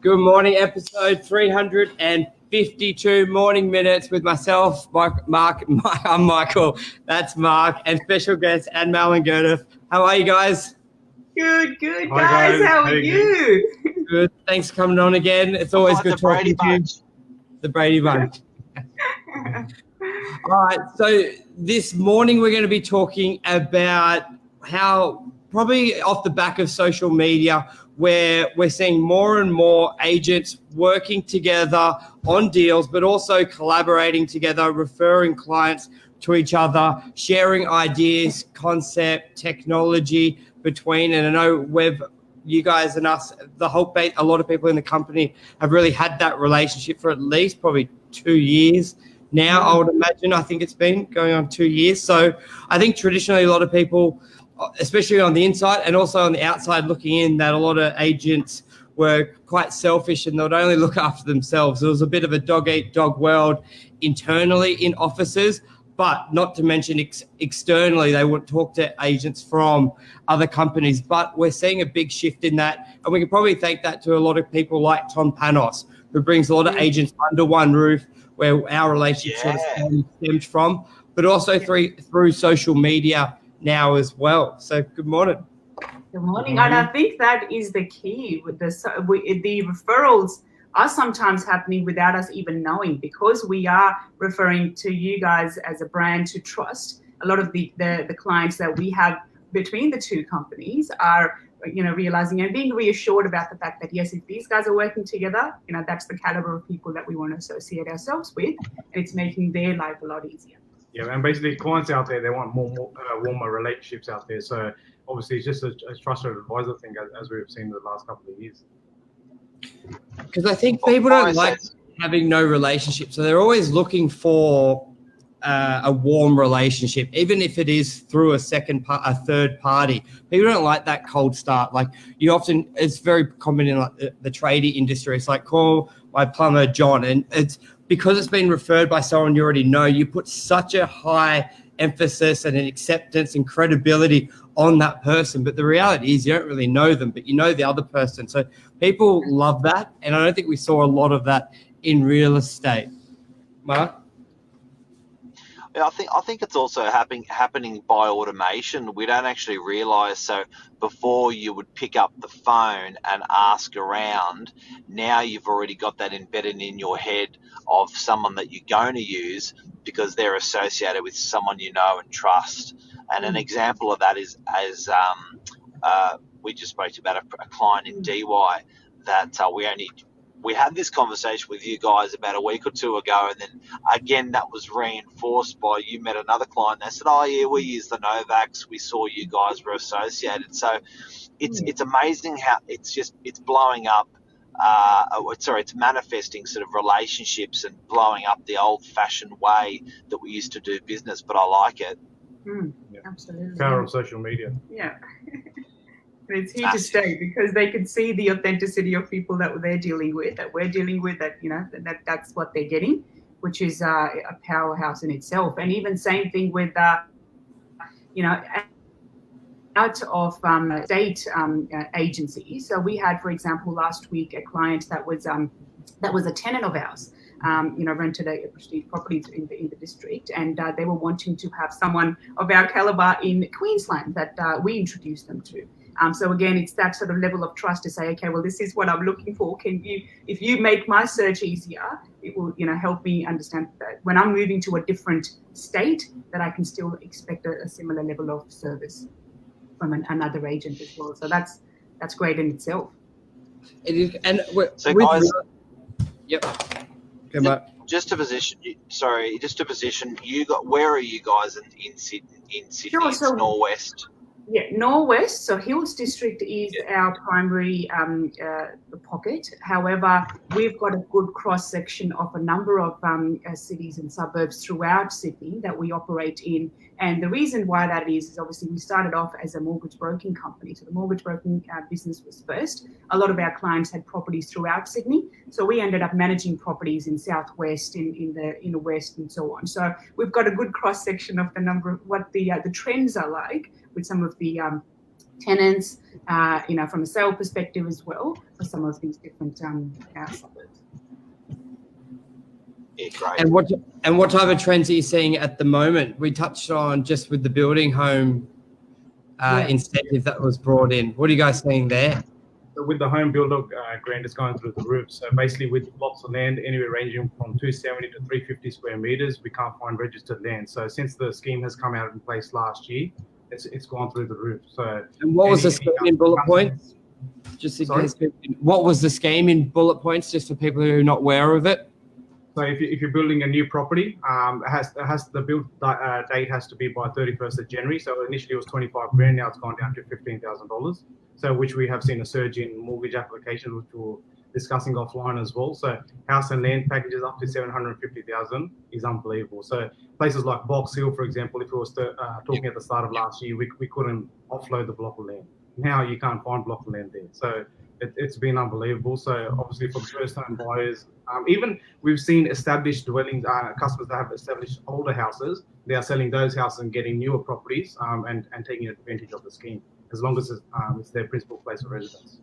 Good morning, episode 352 morning minutes with myself, I'm Michael, that's Mark, and special guests Anmol and Gurdev. How are you guys? Good, guys. How are you? Good. Thanks for coming on again. It's always good talking to you. The Brady Bunch. All right, so this morning we're going to be talking about how, probably off the back of social media, where we're seeing more and more agents working together on deals, but also collaborating together, referring clients to each other, sharing ideas, concept, technology between. And I know you guys and us, a lot of people in the company have really had that relationship for at least probably 2 years now, I would imagine. I think it's been going on 2 years. So I think traditionally a lot of people, especially on the inside and also on the outside looking in, that a lot of agents were quite selfish and they would only look after themselves. There was a bit of a dog-eat-dog world internally in offices, but not to mention externally, they would talk to agents from other companies. But we're seeing a big shift in that, and we can probably thank that to a lot of people like Tom Panos, who brings a lot of agents under one roof, where our relationship sort of stemmed from, but also through social media now as well. So good morning. Good morning. And I think that is the key with the referrals are sometimes happening without us even knowing, because we are referring to you guys as a brand to trust. A lot of the clients that we have between the two companies are, realizing and being reassured about the fact that, yes, if these guys are working together, that's the caliber of people that we want to associate ourselves with, and it's making their life a lot easier. Yeah, and basically clients out there, they want more warmer relationships out there. So obviously it's just a trusted advisor thing, as we've seen in the last couple of years. Because I think people don't like having no relationship. So they're always looking for a warm relationship, even if it is through a third party. People don't like that cold start. Like it's very common in like the tradie industry. It's like, call my plumber John, and it's because it's been referred by someone you already know. You put such a high emphasis and an acceptance and credibility on that person, but the reality is you don't really know them, but you know the other person. So people love that, and I don't think we saw a lot of that in real estate. Mark? Yeah, I think it's also happening by automation. We don't actually realise. So before you would pick up the phone and ask around, now you've already got that embedded in your head of someone that you're going to use because they're associated with someone you know and trust. And an example of that is, as we just spoke about a client in DY that we had this conversation with you guys about a week or two ago, and then again that was reinforced by you met another client. They said, "Oh yeah, we use the Novaks. We saw you guys were associated." So it's amazing how it's blowing up. It's manifesting sort of relationships and blowing up the old-fashioned way that we used to do business. But I like it. Absolutely. Power of social media. Yeah. It's here to stay, because they can see the authenticity of people that they're dealing with, that we're dealing with, that's what they're getting, which is a powerhouse in itself. And even same thing with, out of state agencies. So we had, for example, last week a client that was a tenant of ours. Rented a prestige property in the district, and they were wanting to have someone of our caliber in Queensland that we introduced them to. So again, it's that sort of level of trust to say, okay, well, this is what I'm looking for. If you make my search easier, it will, help me understand that when I'm moving to a different state, that I can still expect a similar level of service from another agent as well. So that's great in itself. It is, and so guys, yep. Just to position you got. Where are you guys in Sydney? Sure, it's Norwest. Yeah, Norwest. So Hills District is our primary pocket. However, we've got a good cross-section of a number of cities and suburbs throughout Sydney that we operate in. And the reason why that is obviously we started off as a mortgage broking company. So the mortgage broking business was first. A lot of our clients had properties throughout Sydney. So we ended up managing properties in Southwest, in the West, and so on. So we've got a good cross-section of the number of what the trends are like with some of the tenants, from a sale perspective as well for some of these different suburbs. Yeah, great. And what type of trends are you seeing at the moment? We touched on just with the building home incentive that was brought in. What are you guys seeing there? So with the home builder grant, it's going through the roof. So basically, with blocks of land anywhere ranging from 270 to 350 square meters, we can't find registered land. So since the scheme has come out in place last year, it's gone through the roof. So and what was the scheme in bullet points? Just in case, what was the scheme in bullet points, just for people who are not aware of it? So if you're building a new property, the build date has to be by 31st of January. So initially it was 25 grand, now it's gone down to $15,000. So which we have seen a surge in mortgage applications, which we're discussing offline as well. So house and land packages up to 750,000 is unbelievable. So places like Box Hill, for example, if we was talking at the start of last year, we couldn't offload the block of land. Now you can't find block of land there. So it's been unbelievable. So obviously for the first-time buyers, even we've seen established dwellings, customers that have established older houses, they are selling those houses and getting newer properties and taking advantage of the scheme, as long as it's their principal place of residence.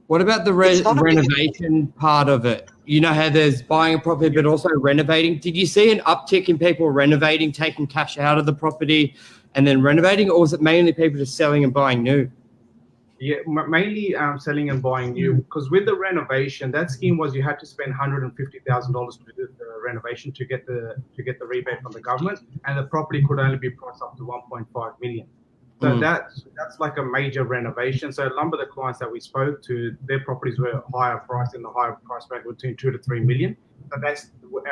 What about the renovation part of it? You know how there's buying a property, but also renovating. Did you see an uptick in people renovating, taking cash out of the property and then renovating, or was it mainly people just selling and buying new? Yeah, mainly selling and buying new. Because with the renovation, that scheme was you had to spend $150,000 to do the renovation to get the rebate from the government, and the property could only be priced up to 1.5 million. So that's like a major renovation. So a number of the clients that we spoke to, their properties were higher priced in the higher price bracket between 2 to 3 million. So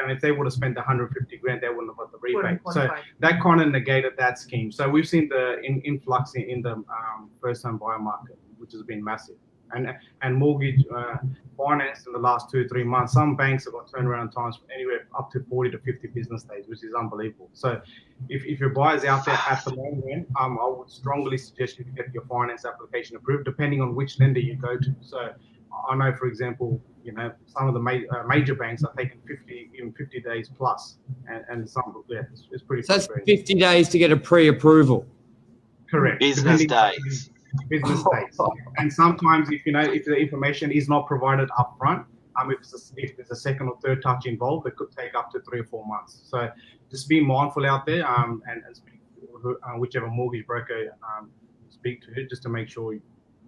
and if they would have spent 150 grand, they wouldn't have got the rebate. So that kind of negated that scheme. So we've seen the influx in the first-time buyer market, which has been massive. And mortgage finance in the last 2 or 3 months, some banks have got turnaround times anywhere up to 40 to 50 business days, which is unbelievable. So if your buyer's out there at the moment, I would strongly suggest you to get your finance application approved, depending on which lender you go to. So I know, for example, some of the major banks are taking 50 days plus, and some, it's pretty. So that's 50 days to get a pre-approval. Correct. Business days. Business days. And sometimes if the information is not provided up front, if there's a second or third touch involved, it could take up to 3 or 4 months. So just be mindful out there and speak to whichever mortgage broker you speak to, just to make sure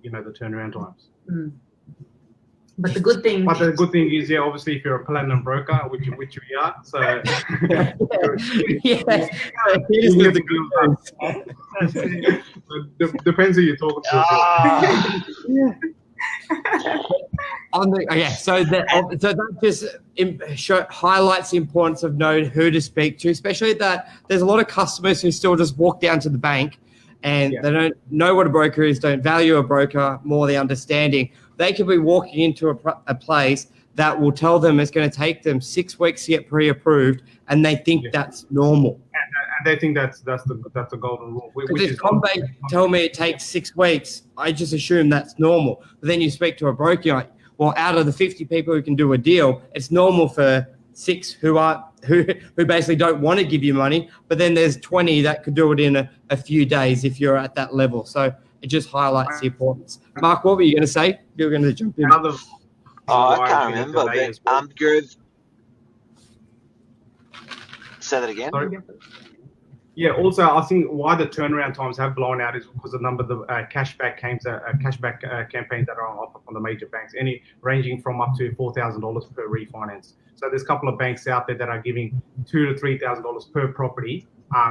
you know the turnaround times. But the good thing is, obviously, if you're a platinum broker, which we are, so depends who you're talking to. So that just highlights the importance of knowing who to speak to, especially that there's a lot of customers who still just walk down to the bank and they don't know what a broker is, don't value a broker, more the understanding. They could be walking into a place that will tell them it's going to take them 6 weeks to get pre-approved, and they think that's normal. And they think that's the golden rule. Because if CommBank tell me it takes 6 weeks, I just assume that's normal. But then you speak to a broker, you're like, well, out of the 50 people who can do a deal, it's normal for 6 who basically don't want to give you money, but then there's 20 that could do it in a few days if you're at that level. So it just highlights the importance. Mark, what were you going to say? You were going to jump in. I can't remember. Gurdev, say that again. Sorry? Yeah. Also, I think why the turnaround times have blown out is because the number of the cashback campaigns that are on offer from the major banks, ranging from up to $4,000 per refinance. So there's a couple of banks out there that are giving $2,000 to $3,000 per property.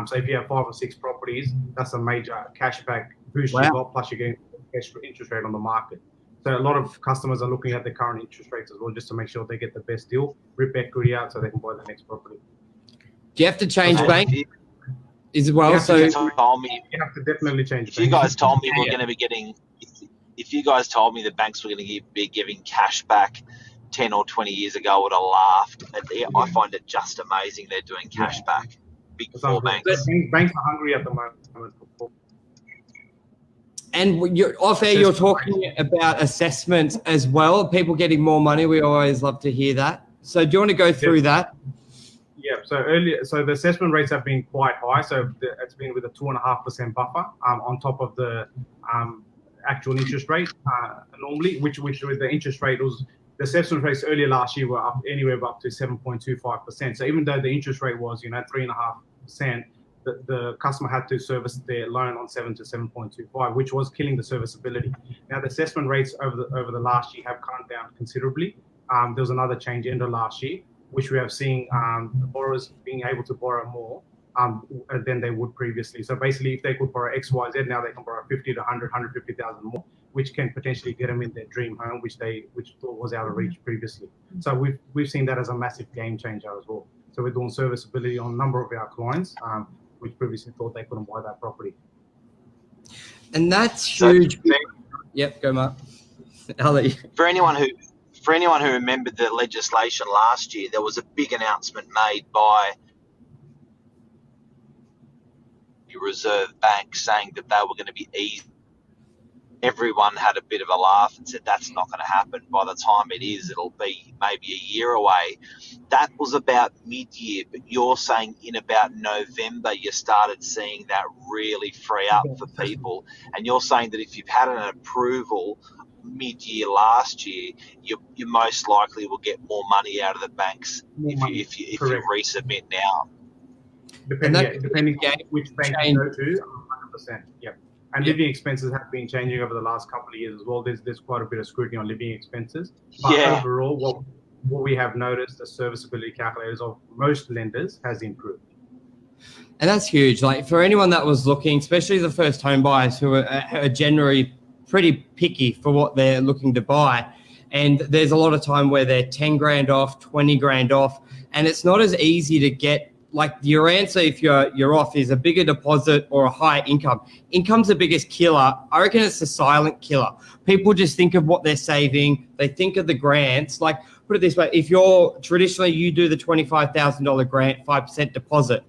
So if you have 5 or 6 properties, that's a major cashback boost you got, plus you're getting extra interest rate on the market. So a lot of customers are looking at the current interest rates as well, just to make sure they get the best deal, rip equity out so they can buy the next property. Do you have to change bank as well? You have to definitely change. If you guys told me we're going to be getting, if you guys told me the banks were going to be giving cash back 10 or 20 years ago, I would have laughed. I find it just amazing they're doing cash back. Big 4 banks. Banks are hungry at the moment. And you're talking about assessments as well, people getting more money. We always love to hear that. So do you want to go through that? Yeah, so the assessment rates have been quite high. So it's been with a 2.5% buffer on top of the actual interest rate normally, which with the interest rate was the assessment rates earlier last year were up anywhere up to 7.25%. So even though the interest rate was 3.5%, the customer had to service their loan on 7 to 7.25, which was killing the serviceability. Now the assessment rates over the last year have come down considerably. There was another change end of last year, which we have seen borrowers being able to borrow more than they would previously. So basically, if they could borrow X, Y, Z, now they can borrow 50 to 100, 150,000 more, which can potentially get them in their dream home, which thought was out of reach previously. So we've seen that as a massive game changer as well. So we're doing serviceability on a number of our clients, which previously thought they couldn't buy that property. And that's huge. Yep, go Mark. I'll let you. For anyone who remembered the legislation last year, there was a big announcement made by the Reserve Bank saying that they were going to be easy. Everyone had a bit of a laugh and said that's not going to happen. By the time it is, it'll be maybe a year away. That was about mid-year, but you're saying in about November you started seeing that really free up for people, and you're saying that if you've had an approval mid-year last year, you most likely will get more money out of the banks if you resubmit now. Depending on which bank you go to, 100%. Yep. And living expenses have been changing over the last couple of years as well. There's quite a bit of scrutiny on living expenses. But overall, what we have noticed, the serviceability calculators of most lenders has improved. And that's huge. Like for anyone that was looking, especially the first home buyers who are generally pretty picky for what they're looking to buy. And there's a lot of time where they're 10 grand off, 20 grand off. And it's not as easy to get. Like your answer, if you're off, is a bigger deposit or a higher income. Income's the biggest killer. I reckon it's the silent killer. People just think of what they're saving. They think of the grants. Like, put it this way, if you're traditionally, you do the $25,000 grant, 5% deposit.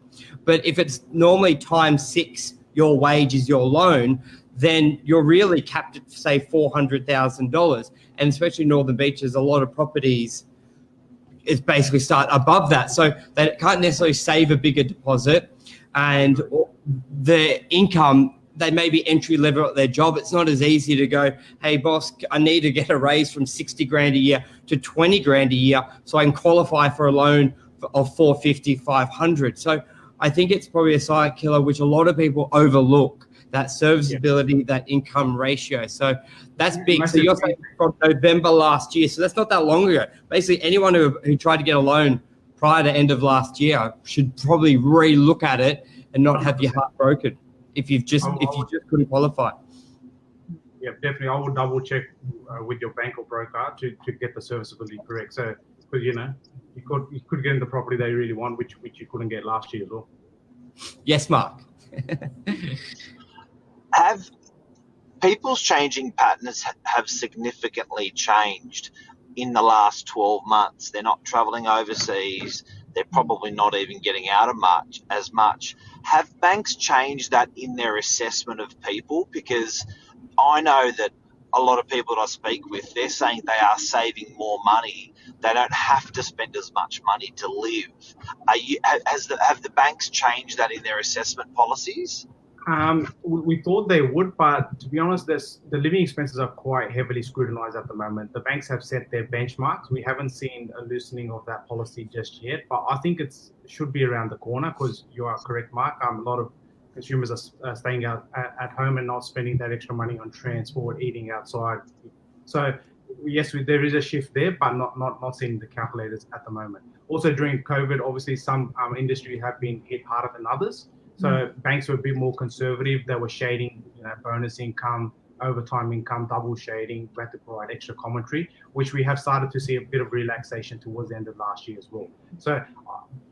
But if it's normally times 6, your wage is your loan, then you're really capped at, say, $400,000. And especially Northern Beaches, a lot of properties is basically start above that. So they can't necessarily save a bigger deposit, and the income, they may be entry level at their job. It's not as easy to go, hey boss, I need to get a raise from 60 grand a year to 20 grand a year so I can qualify for a loan of 450, 500. So I think it's probably a silent killer, which a lot of people overlook, that serviceability, that income ratio. So that's big. So you're saying from November last year, so that's not that long ago. Basically, anyone who tried to get a loan prior to end of last year should probably re-look at it and not have your heart broken if you just couldn't qualify. Yeah, definitely. I would double check with your bank or broker to get the serviceability correct. So, because you could get in the property they really want, which you couldn't get last year as well. Yes, Mark. Have people's changing patterns have significantly changed in the last 12 months? They're not travelling overseas. They're probably not even getting out of as much. Have banks changed that in their assessment of people? Because I know that a lot of people that I speak with, they're saying they are saving more money. They don't have to spend as much money to live. Have the banks changed that in their assessment policies? We thought they would, but to be honest, the living expenses are quite heavily scrutinized at the moment. The banks have set their benchmarks. We haven't seen a loosening of that policy just yet, but I think it should be around the corner, because you are correct, Mark. A lot of consumers are staying out at home and not spending that extra money on transport, eating outside. So yes, there is a shift there, but not seeing the calculators at the moment. Also during COVID, obviously some industries have been hit harder than others. So banks were a bit more conservative. They were shading, bonus income, overtime income, double shading. We had to provide extra commentary, which we have started to see a bit of relaxation towards the end of last year as well. So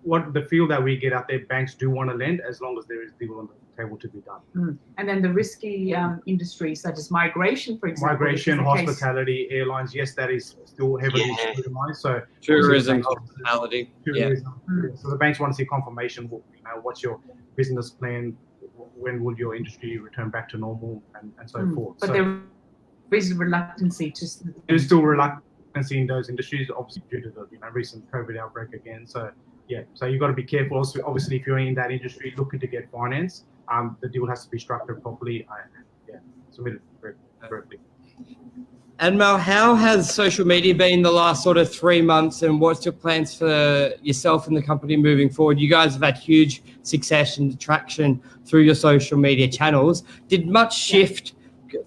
what the feel that we get out there, banks do want to lend as long as there is deal on the table to be done. And then the risky industries such as migration, for example. Migration, hospitality, airlines, yes, that is still heavily scrutinized. So tourism, hospitality. Tourism. So the banks want to see confirmation. What's your business plan? When will your industry return back to normal, and so forth? But there is reluctancy to. There's still reluctancy in those industries, obviously due to the recent COVID outbreak again. So so you've got to be careful. Also, obviously, if you're in that industry looking to get finance, the deal has to be structured properly. Submitted correctly. correctly. Anmol, how has social media been the last sort of 3 months, and what's your plans for yourself and the company moving forward? You guys have had huge success and traction through your social media channels. Did much shift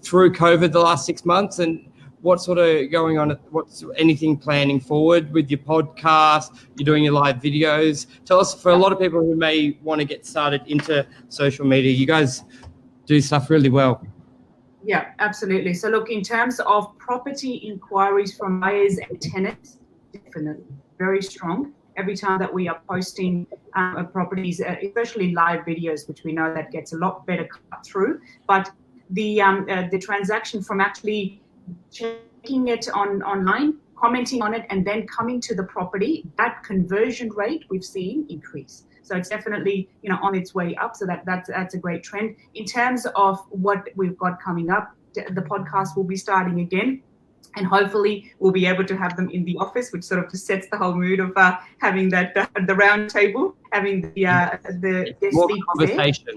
through COVID the last 6 months, and what's sort of going on? What's anything planning forward with your podcast? You're doing your live videos. Tell us, for a lot of people who may want to get started into social media, you guys do stuff really well. Yeah, absolutely. So look, in terms of property inquiries from buyers and tenants, definitely very strong. Every time that we are posting properties, especially live videos, which we know that gets a lot better cut through. But the transaction from actually checking it online, commenting on it, and then coming to the property, that conversion rate we've seen increase. So it's definitely, on its way up. So that's a great trend. In terms of what we've got coming up, the podcast will be starting again, and hopefully we'll be able to have them in the office, which sort of just sets the whole mood of having that the round table, having the more speakers conversation. there.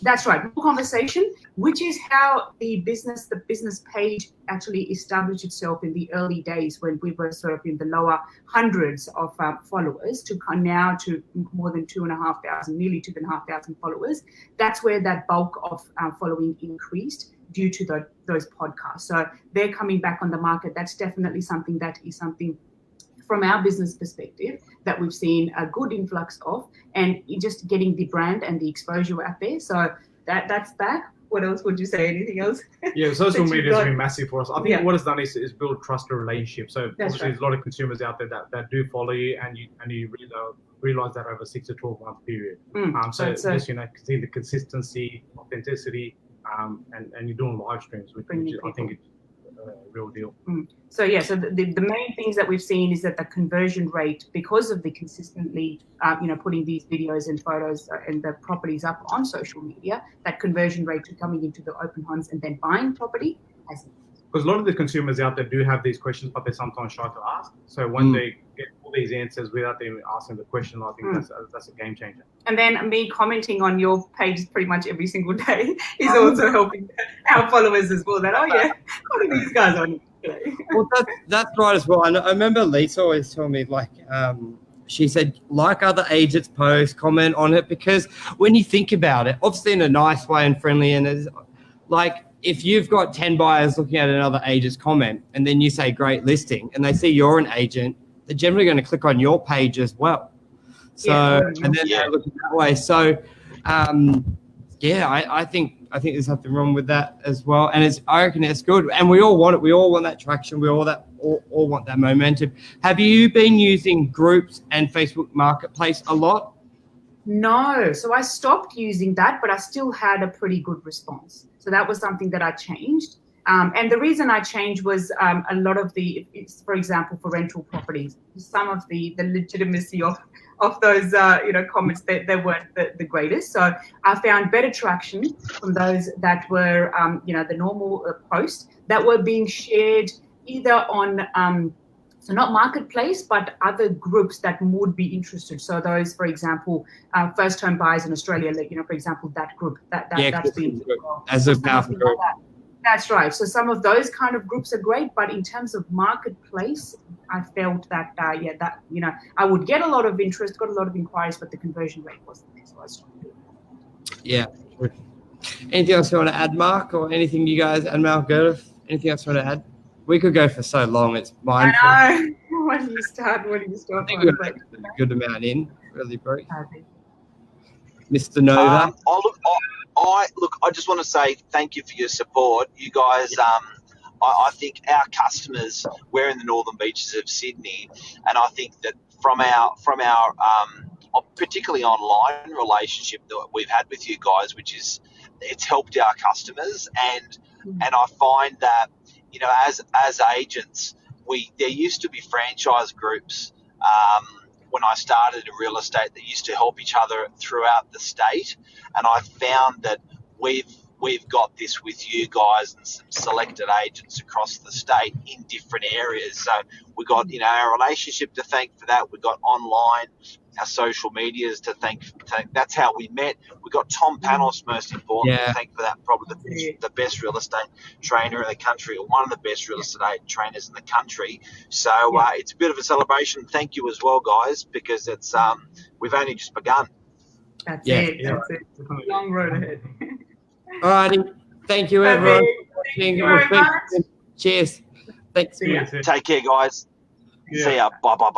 That's right, more conversation, which is how the business page actually established itself in the early days when we were sort of in the lower hundreds of followers to now to more than 2,500, nearly 2,500 followers. That's where that bulk of following increased due to those podcasts. So they're coming back on the market. That's definitely something from our business perspective that we've seen a good influx of, and just getting the brand and the exposure out there. So that's that. What else would you say? Anything else? Yeah, social media has been massive for us. I think what it's done is build trusted relationships. So That's obviously there's a lot of consumers out there that do follow you, and you realize that over 6 to 12 month period. So just see the consistency, authenticity, and you're doing live streams, which I think it's a real deal. So so the main things that we've seen is that the conversion rate, because of the consistently putting these videos and photos and the properties up on social media, that conversion rate to coming into the open homes and then buying property has increased. Because a lot of the consumers out there do have these questions, but they're sometimes shy to ask. So when they get all these answers without them asking the question, I think that's a game changer. And then me commenting on your page pretty much every single day is also helping our followers as well. That, what are these guys on today? Well, that's right as well. I remember Lisa always telling me, she said, like other agents post, comment on it, because when you think about it, obviously in a nice way and friendly, and it's like, if you've got 10 buyers looking at another agent's comment and then you say great listing and they see you're an agent, they're generally going to click on your page as well. So, and then they're looking that way. So, I think there's something wrong with that as well. And I reckon it's good. And we all want it. We all want that traction. We all want that momentum. Have you been using groups and Facebook Marketplace a lot? No. So I stopped using that, but I still had a pretty good response. So that was something that I changed. And the reason I changed was a lot of for example, for rental properties, some of the legitimacy of those comments they weren't the greatest. So I found better traction from those that were the normal posts that were being shared either on so not marketplace, but other groups that would be interested. So those, for example, first home buyers in Australia, for example, that group that's been as a powerful group. That's right. So some of those kind of groups are great, but in terms of marketplace, I felt that I would get a lot of interest, got a lot of inquiries, but the conversion rate wasn't there. So I stopped doing that. Yeah. Anything else you want to add, Mark, or anything you guys, Anmol, Gurdev, anything else you want to add? We could go for so long. It's mindful. I know. When do you start? When do you stop? I think we've got a good amount in, really brief. Mr. Nova. I just want to say thank you for your support. You guys, I think our customers, we're in the northern beaches of Sydney, and I think that from our particularly online relationship that we've had with you guys, which is it's helped our customers, and I find that as agents, there used to be franchise groups when I started in real estate that used to help each other throughout the state, and I found that we've got this with you guys and some selected agents across the state in different areas. So we got our relationship to thank for that. We got online our social medias to thank. That's how we met. We got Tom Panos, most important, to thank for that. Probably the best real estate trainer in the country, or one of the best real estate trainers in the country. So it's a bit of a celebration. Thank you as well, guys, because it's we've only just begun. That's it. That's it. Long road ahead. All righty. Thank you, everyone. Thank you very much. Cheers. Thanks. See ya. Take care, guys. See ya. Bye.